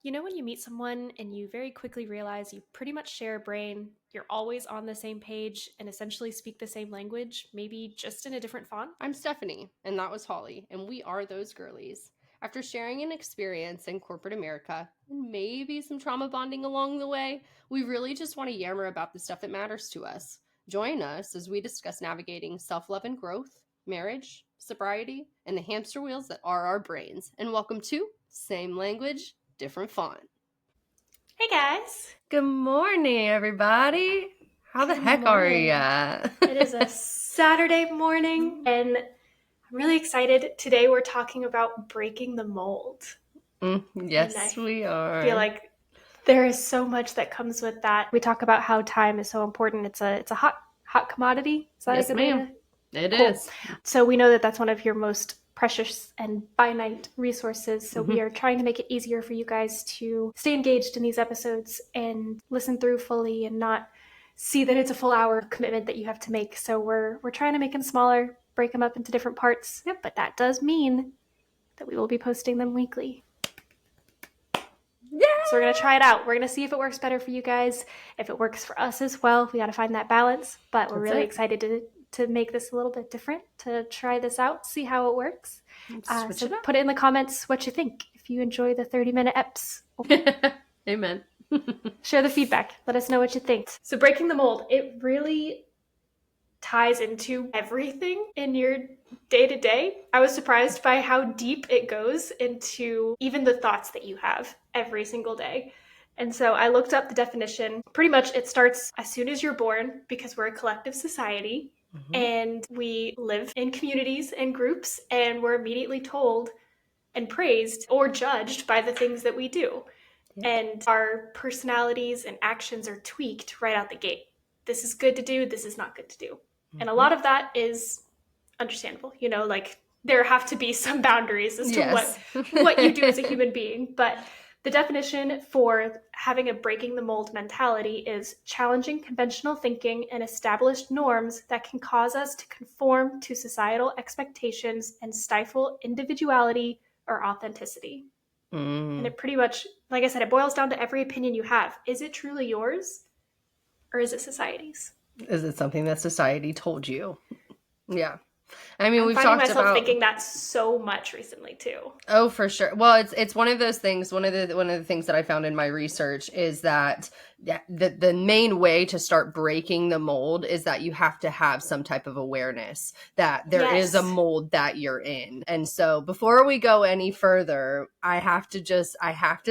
You know, when you meet someone and you very quickly realize you pretty much share a brain, you're always on the same page and essentially speak the same language, maybe just in a different font? I'm Stephanie, and that was Holly, and we are those girlies. After sharing an experience in corporate America, and maybe some trauma bonding along the way, we really just want to yammer about the stuff that matters to us. Join us as we discuss navigating self love and growth, marriage, sobriety, and the hamster wheels that are our brains. And welcome to Same Language, Different Font. Hey guys! Good morning, everybody. How the Good heck are morning. ya? It is a Saturday morning and I'm really excited. Today we're talking about breaking the mold. And I Yes, we feel are. like there is so much that comes with that. We talk about how time is so important. It's a hot commodity. Is that a Yes, good way ma'am. to It Cool. is. So we know that that's one of your most precious and finite resources. So we Mhm. are trying to make it easier for you guys to stay engaged in these episodes and listen through fully and not see that it's a full hour commitment that you have to make. So we're trying to make them smaller, break them up into different parts. Yep. But that does mean that we will be posting them weekly. Yeah. So we're going to try it out. We're going to see if it works better for you guys, if it works for us as well. We got to find that balance, but we're That's really it. excited to make this a little bit different, to try this out, see how it works. Switch So it put it in the comments what you think. If you enjoy the 30-minute eps, up. Amen. share the feedback. Let us know what you think. So breaking the mold, it really ties into everything in your day to day. I was surprised by how deep it goes into even the thoughts that you have every single day. And so I looked up the definition. Pretty much it starts as soon as you're born because we're a collective society and we live in communities and groups and we're immediately told and praised or judged by the things that we do. Yep. And our personalities and actions are tweaked right out the gate. This is good to do, this is not good to do. And a lot of that is understandable. You know, like there have to be some boundaries as to Yes. what you do as a human being. But the definition for having a breaking the mold mentality is challenging conventional thinking and established norms that can cause us to conform to societal expectations and stifle individuality or authenticity. And Mm. it pretty much, like I said, it boils down to every opinion you have. Is it truly yours or is it society's? Is it something that society told you? Yeah. I mean, I'm we've finding talked myself about. thinking that so much recently too. Oh, for sure. Well, it's one of those things. One of the things that I found in my research is that the main way to start breaking the mold is that you have to have some type of awareness that there is a Yes. mold that you're in. And so before we go any further, I have to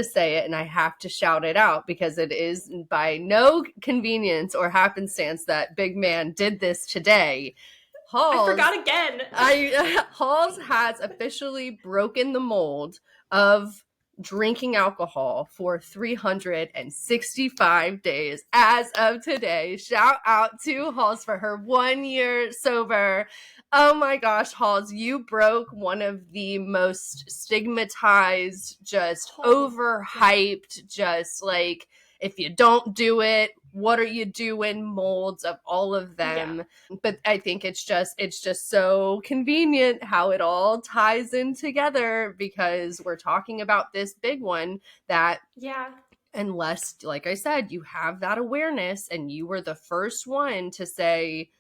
say it and I have to shout it out because it is by no convenience or happenstance that Big Man did this today. I Halls forgot again. Halls has officially broken the mold of drinking alcohol for 365 days as of today. Shout out to Halls for her 1 year sober. Oh my gosh, Halls, you broke one of the most stigmatized, just overhyped, just like if you don't do it, what are you doing? Molds of all of them. Yeah. But I think it's just so convenient how it all ties in together because we're talking about this big one that Yeah. unless, like I said, you have that awareness and you were the first one to say,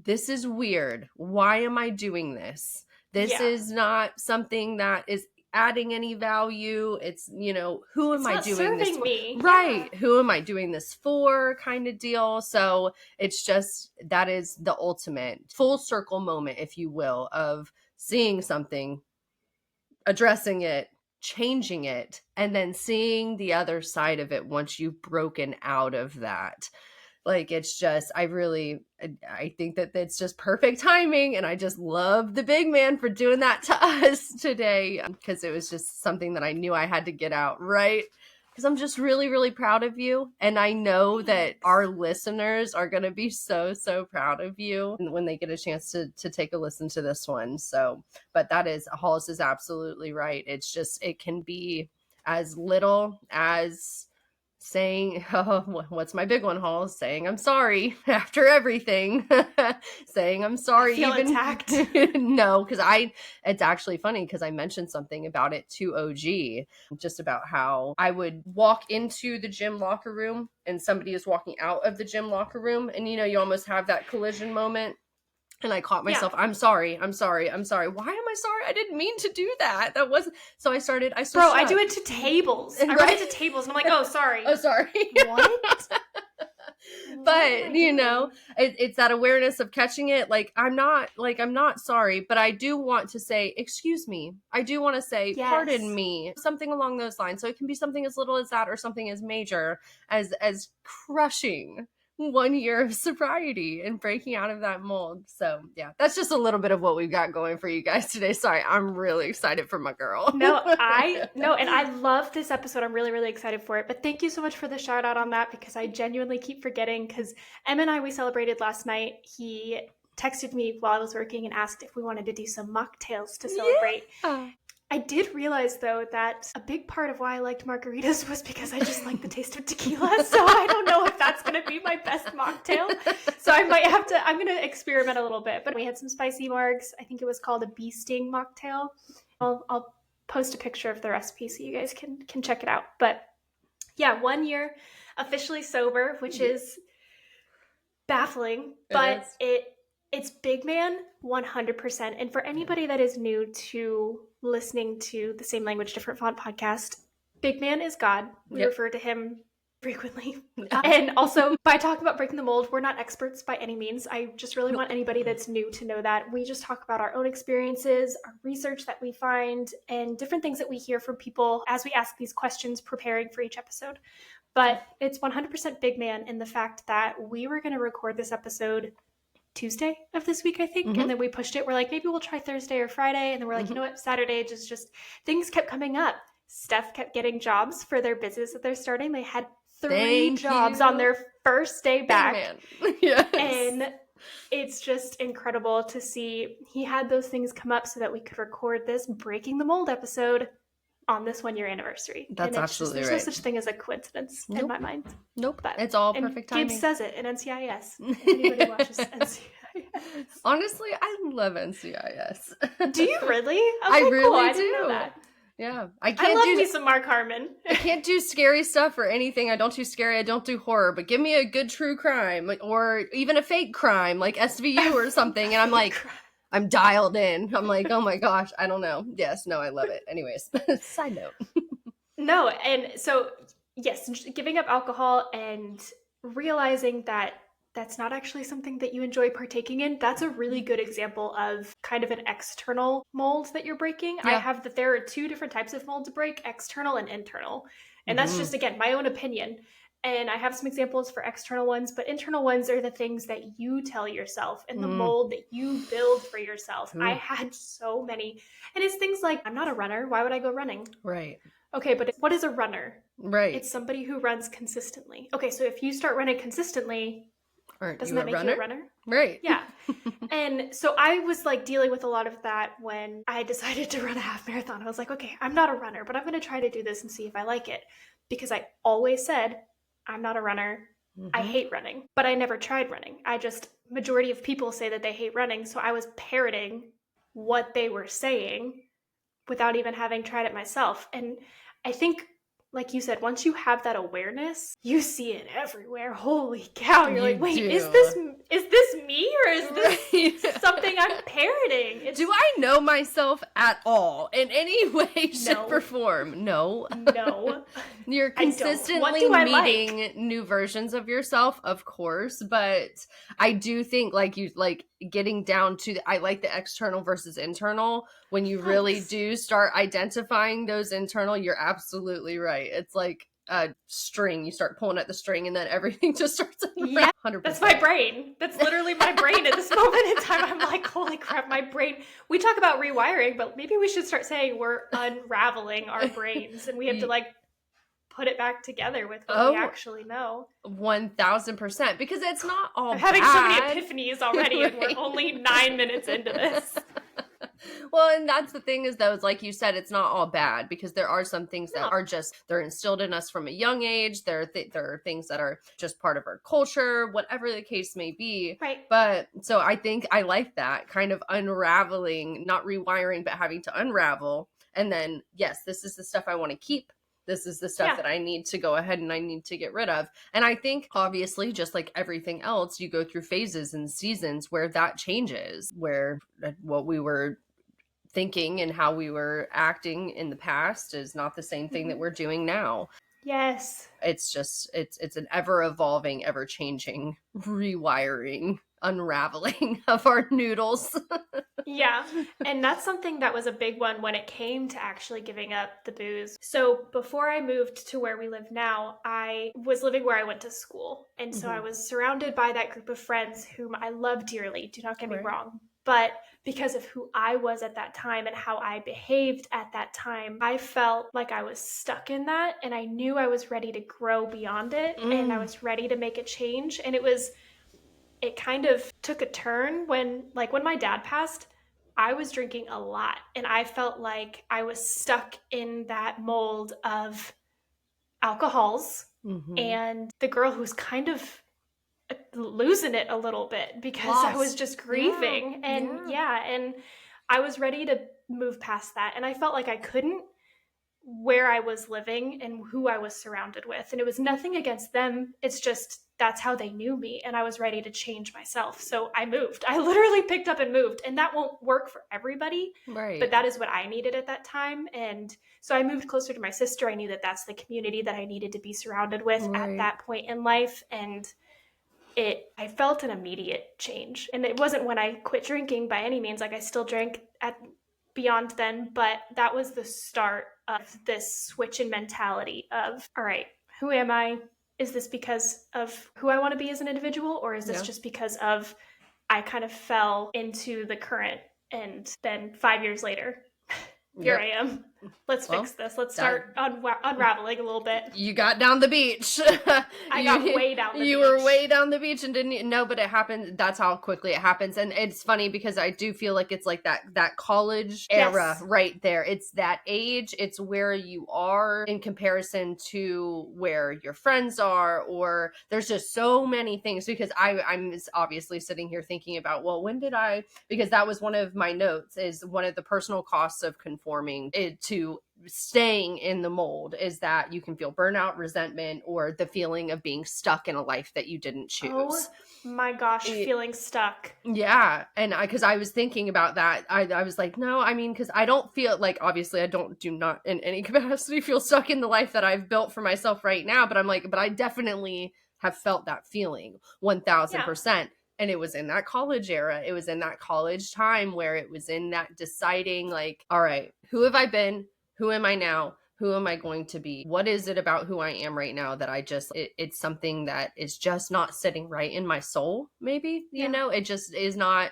this is weird. Why am I doing this? This Yeah. is not something that is adding any value. It's, who am It's I not doing this serving for? me. Yeah. Right. Who am I doing this for kind of deal. So it's just, that is the ultimate full circle moment, if you will, of seeing something, addressing it, changing it, and then seeing the other side of it once you've broken out of that. Like, it's just, I think that it's just perfect timing. And I just love the Big Man for doing that to us today because it was just something that I knew I had to get out, right? Because I'm just really, really proud of you. And I know that our listeners are going to be so, so proud of you when they get a chance to take a listen to this one. So, but Halls is absolutely right. It's just, it can be as little as saying, oh, what's my big one, Hall? Saying I'm sorry after everything. Saying I'm sorry. I feel even attacked. No, because it's actually funny because I mentioned something about it to OG, just about how I would walk into the gym locker room and somebody is walking out of the gym locker room, and you almost have that collision moment. And I caught myself. Yeah. I'm sorry. Why am I sorry? I didn't mean to do that. That wasn't. So I switched Bro, I up. do it to tables. And I run into tables and I'm like, oh, sorry. Oh, sorry. What? But it's that awareness of catching it. Like I'm not sorry, but I do want to say excuse me. I do want to say pardon me, something along those lines. So it can be something as little as that, or something as major as crushing 1 year of sobriety and breaking out of that mold. So yeah, that's just a little bit of what we've got going for you guys today. Sorry, I'm really excited for my girl. And I love this episode. I'm really, really excited for it. But thank you so much for the shout out on that, because I genuinely keep forgetting, because Em and I, we celebrated last night. He texted me while I was working and asked if we wanted to do some mocktails to celebrate. Yeah. I did realize, though, that a big part of why I liked margaritas was because I just like the taste of tequila. So I don't know if that's going to be my best mocktail. So I'm going to experiment a little bit. But we had some spicy margs. I think it was called a bee sting mocktail. I'll post a picture of the recipe so you guys can check it out. But yeah, 1 year officially sober, which is baffling, but it's big man 100%. And for anybody that is new to listening to the Same Language, Different Font podcast, big man is God. We refer to him frequently. And also, by talking about breaking the mold, we're not experts by any means. I just really want anybody that's new to know that we just talk about our own experiences, our research that we find, and different things that we hear from people as we ask these questions preparing for each episode. But it's 100% big man in the fact that we were going to record this episode Tuesday of this week, I think. And then we pushed it. We're like, maybe we'll try Thursday or Friday. And then we're like, you know what? Saturday, just things kept coming up. Steph kept getting jobs for their business that they're starting. They had 3 jobs on their first day back. Yes. And it's just incredible to see he had those things come up so that we could record this Breaking the Mold episode on this 1 year anniversary. That's absolutely right. There's no such thing as a coincidence in my mind. Nope. But it's all perfect timing. Gibbs says it in NCIS. If anybody watches NCIS. Honestly, I love NCIS. Do you really? Okay, I really cool. do. I didn't know that. Yeah. I love me some Mark Harmon. I can't do scary stuff or anything. I don't do scary. I don't do horror. But give me a good true crime, or even a fake crime like SVU or something. And I'm like, I'm dialed in. I'm like, oh my gosh, I don't know. Yes, no, I love it. Anyways, side note. No, and so, yes, giving up alcohol and realizing that that's not actually something that you enjoy partaking in, that's a really good example of kind of an external mold that you're breaking. Yeah. I have that there are 2 different types of mold to break, external and internal. And that's just, again, my own opinion. And I have some examples for external ones, but internal ones are the things that you tell yourself and the mold that you build for yourself. I had so many. And it's things like, I'm not a runner. Why would I go running? Right. Okay, but what is a runner? Right. It's somebody who runs consistently. Okay, so if you start running consistently, doesn't that make you a runner? Right. Yeah. And so I was like dealing with a lot of that when I decided to run a half marathon. I was like, okay, I'm not a runner, but I'm going to try to do this and see if I like it. Because I always said, I'm not a runner. I hate running, but I never tried running. Majority of people say that they hate running. So I was parroting what they were saying without even having tried it myself. And I think, like you said, once you have that awareness, you see it everywhere. Holy cow. You're like, wait, is this me, or is this something I'm parroting? Do I know myself at all in any way, shape, or form? No. You're consistently meeting new versions of yourself, of course, but I do think getting down to I like the external versus internal. When you really do start identifying those internal, you're absolutely right. It's like a string. You start pulling at the string and then everything just starts. Yeah, 100%. That's my brain. That's literally my brain at this moment in time. I'm like, holy crap, my brain. We talk about rewiring, but maybe we should start saying we're unraveling our brains and we have to put it back together with what we actually know. 1000%, because it's not all I'm having so many epiphanies already and we're only 9 minutes into this. Well, and that's the thing is, though, is like you said, it's not all bad, because there are some things that are just, they're instilled in us from a young age. There are things that are just part of our culture, whatever the case may be. Right. But so I think I like that kind of unraveling, not rewiring, but having to unravel. And then, yes, this is the stuff I want to keep. This is the stuff that I need to go ahead and I need to get rid of. And I think, obviously, just like everything else, you go through phases and seasons where that changes, where what we were thinking and how we were acting in the past is not the same thing that we're doing now. Yes. It's just, it's an ever evolving, ever changing, rewiring, unraveling of our noodles. Yeah. And that's something that was a big one when it came to actually giving up the booze. So before I moved to where we live now, I was living where I went to school. And so I was surrounded by that group of friends whom I love dearly. Do not get me wrong. But because of who I was at that time and how I behaved at that time, I felt like I was stuck in that. And I knew I was ready to grow beyond it. And I was ready to make a change. And it kind of took a turn when my dad passed. I was drinking a lot, and I felt like I was stuck in that mold of alcohols and the girl who's kind of losing it a little bit because I was just grieving. And I was ready to move past that. And I felt like I couldn't, where I was living and who I was surrounded with. And it was nothing against them. It's just that's how they knew me, and I was ready to change myself. So I moved. I literally picked up and moved, and that won't work for everybody. Right. But that is what I needed at that time. And so I moved closer to my sister. I knew that that's the community that I needed to be surrounded with at that point in life. And I felt an immediate change. And it wasn't when I quit drinking by any means. Like, I still drank beyond then, but that was the start of this switch in mentality of, all right, who am I? Is this because of who I want to be as an individual, or is this just because of I kind of fell into the current, and then 5 years later, here I am. Let's fix this. Let's start unraveling a little bit. You got down the beach. I got way down the beach. You were way down the beach and didn't know, but it happened. That's how quickly it happens. And it's funny because I do feel like it's like that college era right there. It's that age. It's where you are in comparison to where your friends are, or there's just so many things, because I'm obviously sitting here thinking about, well, when did I, because that was one of my notes, is one of the personal costs of conforming to staying in the mold is that you can feel burnout, resentment, or the feeling of being stuck in a life that you didn't choose. Oh my gosh, feeling stuck. Yeah. And because I was thinking about that, I was like, no, I mean, because I don't feel like, obviously I do not in any capacity feel stuck in the life that I've built for myself right now. But I'm like, but I definitely have felt that feeling 1000%. And it was in that college era. It was in that college time where it was in that deciding, like, all right, who have I been? Who am I now? Who am I going to be? What is it about who I am right now that it's something that is just not sitting right in my soul, maybe, you know? It just is not.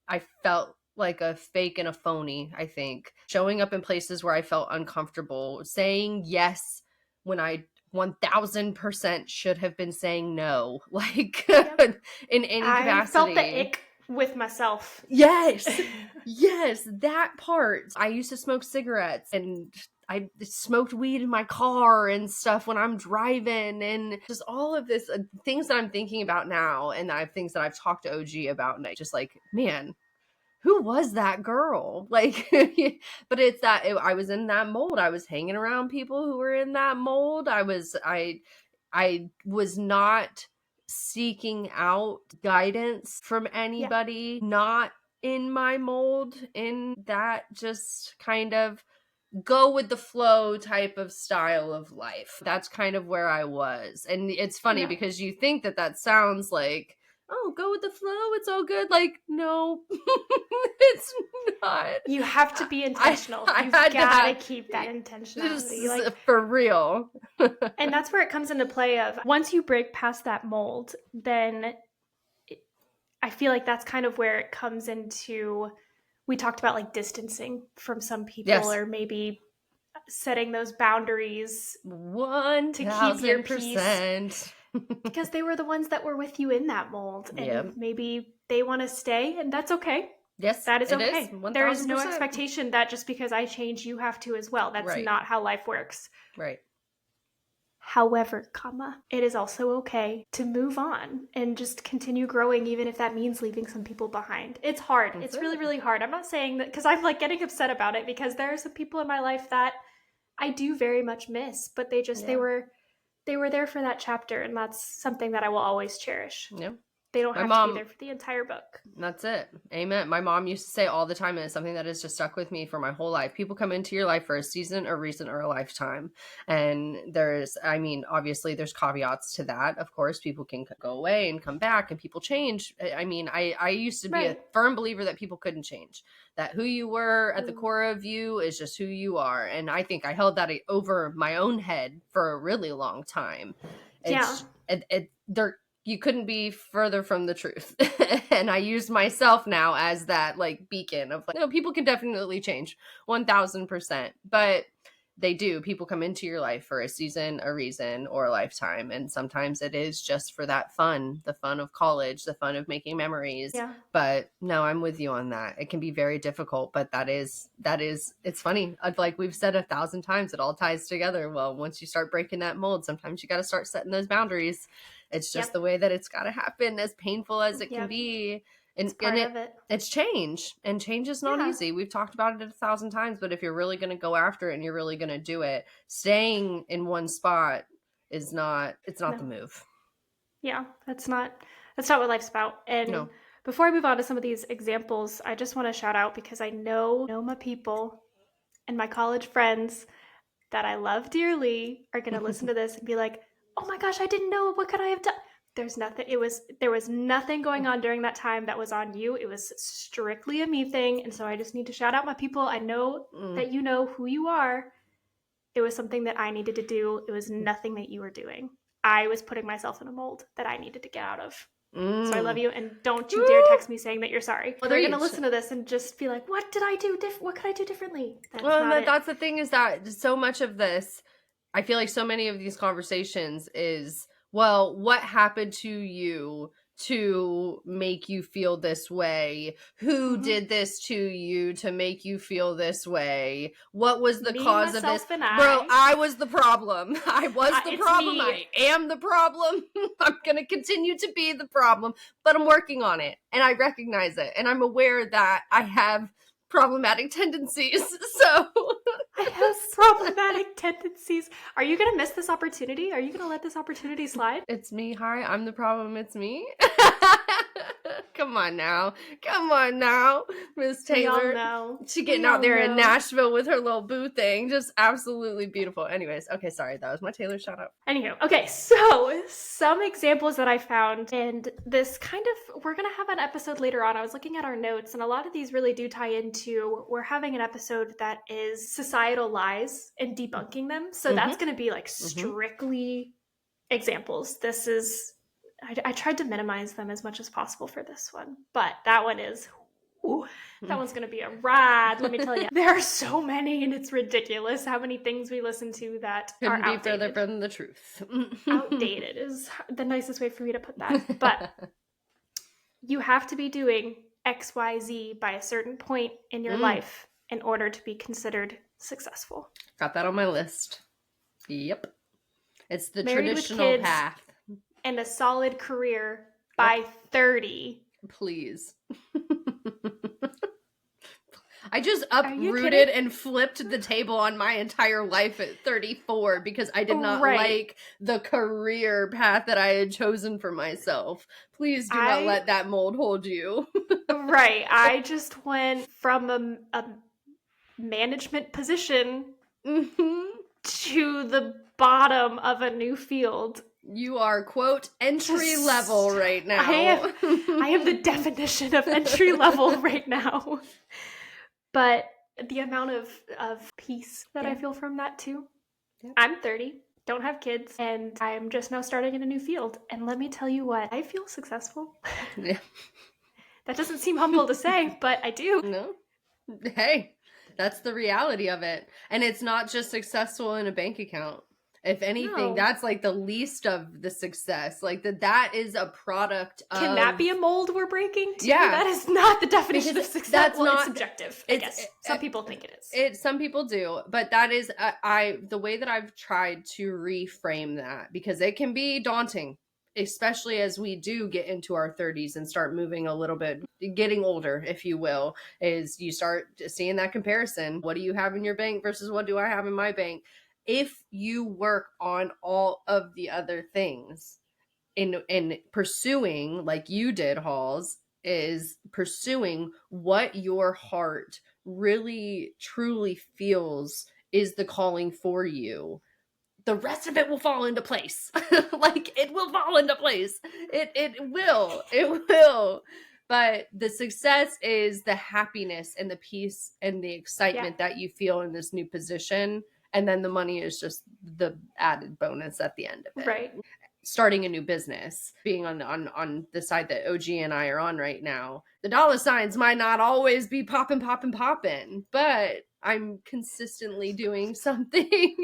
I felt like a fake and a phony, I think. Showing up in places where I felt uncomfortable, saying yes when I 1000% should have been saying no, like in any capacity. I felt the ick with myself. Yes. Yes, that part. I used to smoke cigarettes, and I smoked weed in my car and stuff when I'm driving, and just all of this things that I'm thinking about now, and things that I've talked to OG about, and I just like, man, who was that girl? Like, but it's that I was in that mold. I was hanging around people who were in that mold. I was not seeking out guidance from anybody, not in my mold, in that just kind of go with the flow type of style of life. That's kind of where I was. And it's funny because you think that sounds like, oh, go with the flow, it's all good. Like, no, it's not. You have to be intentional. You've got to keep that intentionality. Like, for real. And that's where it comes into play of, once you break past that mold, then I feel like that's kind of where it comes into, we talked about like distancing from some people, or maybe setting those boundaries to keep your peace. Because they were the ones that were with you in that mold, and maybe they want to stay, and that's okay. Yes, That is it is. okay. 1000%. There is no expectation that just because I change, you have to as well. That's Right. not how life works. Right. However, it is also okay to move on and just continue growing, even if that means leaving some people behind. It's hard. It's really, really hard. I'm not saying that because I'm like getting upset about it, because there are some people in my life that I do very much miss, but they were there for that chapter, and that's something that I will always cherish. Yeah. They don't have to be there for the entire book. That's it. Amen. My mom used to say all the time, and it's something that has just stuck with me for my whole life. People come into your life for a season, a reason, or a lifetime. And obviously there's caveats to that. Of course, people can go away and come back, and people change. I used to be a firm believer that people couldn't change, that who you were at the core of you is just who you are. And I think I held that over my own head for a really long time. You couldn't be further from the truth. And I use myself now as that like beacon of like, no, people can definitely change 1000%, but they do. People come into your life for a season, a reason, or a lifetime. And sometimes it is just for that fun, the fun of college, the fun of making memories. Yeah. But no, I'm with you on that. It can be very difficult, but that is, it's funny. Like we've said 1,000 times, it all ties together. Well, once you start breaking that mold, sometimes you got to start setting those boundaries. It's just the way that it's got to happen, as painful as it can be. And, it's part of it. It's change, and change is not easy. We've talked about it 1,000 times, but if you're really going to go after it and you're really going to do it, staying in one spot is not, it's not the move. Yeah, that's not what life's about. And before I move on to some of these examples, I just want to shout out, because I know my people and my college friends that I love dearly are going to listen to this and be like, oh my gosh, I didn't know. What could I have done? There was nothing going on during that time that was on you. It was strictly a me thing. And so I just need to shout out my people. I know that you know who you are. It was something that I needed to do. It was nothing that you were doing. I was putting myself in a mold that I needed to get out of. So I love you, and don't you dare text me saying that you're sorry. Well, they're going to listen to this and just be like, what did I do? What could I do differently? That's the thing, is that so much of this, I feel like so many of these conversations is, well, what happened to you to make you feel this way? Who did this to you to make you feel this way? What was the cause of this? Bro, I was the problem. I was the problem. I am the problem. I'm going to continue to be the problem, but I'm working on it, and I recognize it, and I'm aware that I have problematic tendencies. So I have problematic tendencies. Are you going to miss this opportunity? Are you going to let this opportunity slide? It's me. Hi, I'm the problem. It's me. Come on now, Miss Taylor. She getting out there in Nashville with her little boo thing. Just absolutely beautiful. Anyways, okay, sorry. That was my Taylor shout out. Anywho, okay, so some examples that I found, and this we're going to have an episode later on. I was looking at our notes, and a lot of these really do tie into, we're having an episode that is societal lies and debunking them. So that's going to be like strictly examples. This is, I tried to minimize them as much as possible for this one, but that one is, that one's going to be a ride. Let me tell you, there are so many, and it's ridiculous how many things we listen to that couldn't are be further from the truth. Outdated is the nicest way for me to put that. But you have to be doing XYZ by a certain point in your life in order to be considered successful. Got that on my list. Yep. It's the Married traditional path. And a solid career by 30. Please. I just uprooted and flipped the table on my entire life at 34 because I did not like the career path that I had chosen for myself. Please do not let that mold hold you. Right. I just went from a management position to the bottom of a new field. You are, quote, entry level right now. I am the definition of entry level right now. But the amount of peace that I feel from that too. Yep. I'm 30, don't have kids, and I'm just now starting in a new field. And let me tell you what, I feel successful. Yeah. That doesn't seem humble to say, but I do. No. Hey, that's the reality of it. And it's not just successful in a bank account. If anything, No. that's like the least of the success. Like that is a product of. Can that be a mold we're breaking too? Yeah. That is not the definition Because of success. that's Well, not- it's subjective, I guess. Some people think it is. Some people do, but that is the way that I've tried to reframe that, because it can be daunting, especially as we do get into our 30s and start moving a little bit, getting older, if you will, is you start seeing that comparison. What do you have in your bank versus what do I have in my bank? If you work on all of the other things in pursuing, like you did, Halls, is pursuing what your heart really truly feels is the calling for you, the rest of it will fall into place. Like, it will fall into place. It will. But the success is the happiness and the peace and the excitement that you feel in this new position. And then the money is just the added bonus at the end of it. Right. Starting a new business, being on the side that OG and I are on right now, the dollar signs might not always be popping, but I'm consistently doing something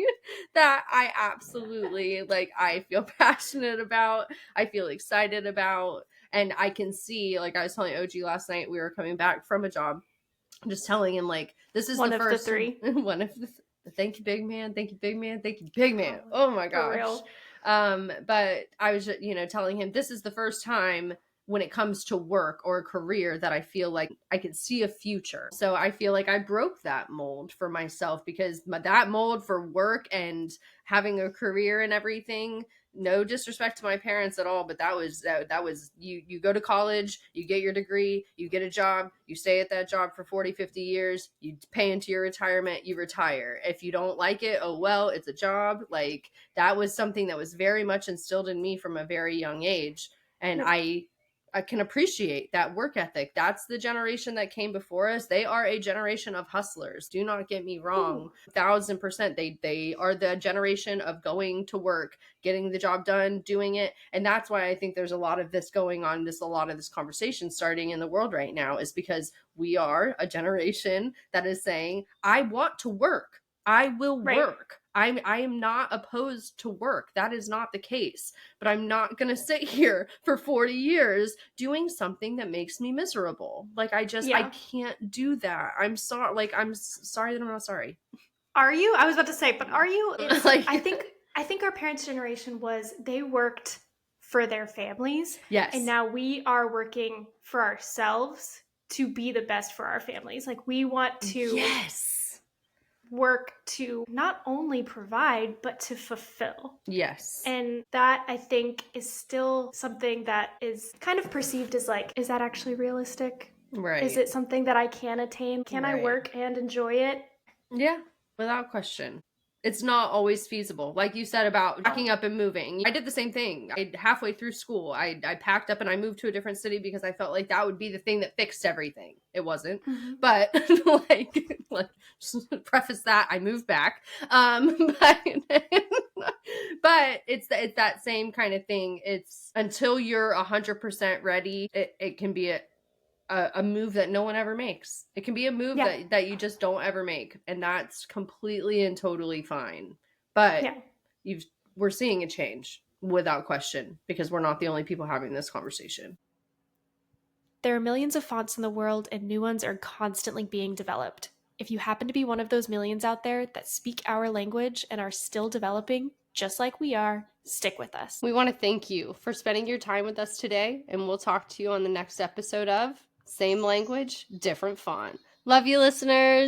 that I absolutely, like, I feel passionate about, I feel excited about, and I can see, like I was telling OG last night, we were coming back from a job, I'm just telling him, like, this is One the of first the three. one of the thank you, big man. Thank you, big man. Thank you, big man. Oh my For gosh. real. But I was, telling him this is the first time when it comes to work or a career that I feel like I could see a future. So I feel like I broke that mold for myself, because that mold for work and having a career and everything, no disrespect to my parents at all, but that was you go to college, you get your degree, you get a job, you stay at that job for 40, 50 years, you pay into your retirement, you retire. If you don't like it, oh well, it's a job. Like, that was something that was very much instilled in me from a very young age. And I can appreciate that work ethic. That's the generation that came before us. They are a generation of hustlers. Do not get me wrong. 1,000%. They are the generation of going to work, getting the job done, doing it. And that's why I think there's a lot of this going on, a lot of this conversation starting in the world right now, is because we are a generation that is saying, I want to work. I will work. I am not opposed to work. That is not the case. But I'm not going to sit here for 40 years doing something that makes me miserable. Like, I can't do that. I'm sorry. Like, I'm sorry that I'm not sorry. Are you? I was about to say, but are you? It's, Like, I think our parents' generation was, they worked for their families. Yes. And now we are working for ourselves to be the best for our families. Like, we want to work to not only provide, but to fulfill. Yes. And that, I think, is still something that is kind of perceived as like, is that actually realistic? Right. Is it something that I can attain? Can I work and enjoy it? Yeah, without question. It's not always feasible. Like you said about packing up and moving. I did the same thing. Halfway through school, I packed up and I moved to a different city because I felt like that would be the thing that fixed everything. It wasn't. Mm-hmm. But like just preface that, I moved back. But it's that same kind of thing. It's until you're 100% ready, it can be a move that no one ever makes. It can be a move that you just don't ever make. And that's completely and totally fine. But we're seeing a change without question, because we're not the only people having this conversation. There are millions of fonts in the world, and new ones are constantly being developed. If you happen to be one of those millions out there that speak our language and are still developing, just like we are, stick with us. We want to thank you for spending your time with us today, and we'll talk to you on the next episode of Same Language, Different Font. Love you, listeners.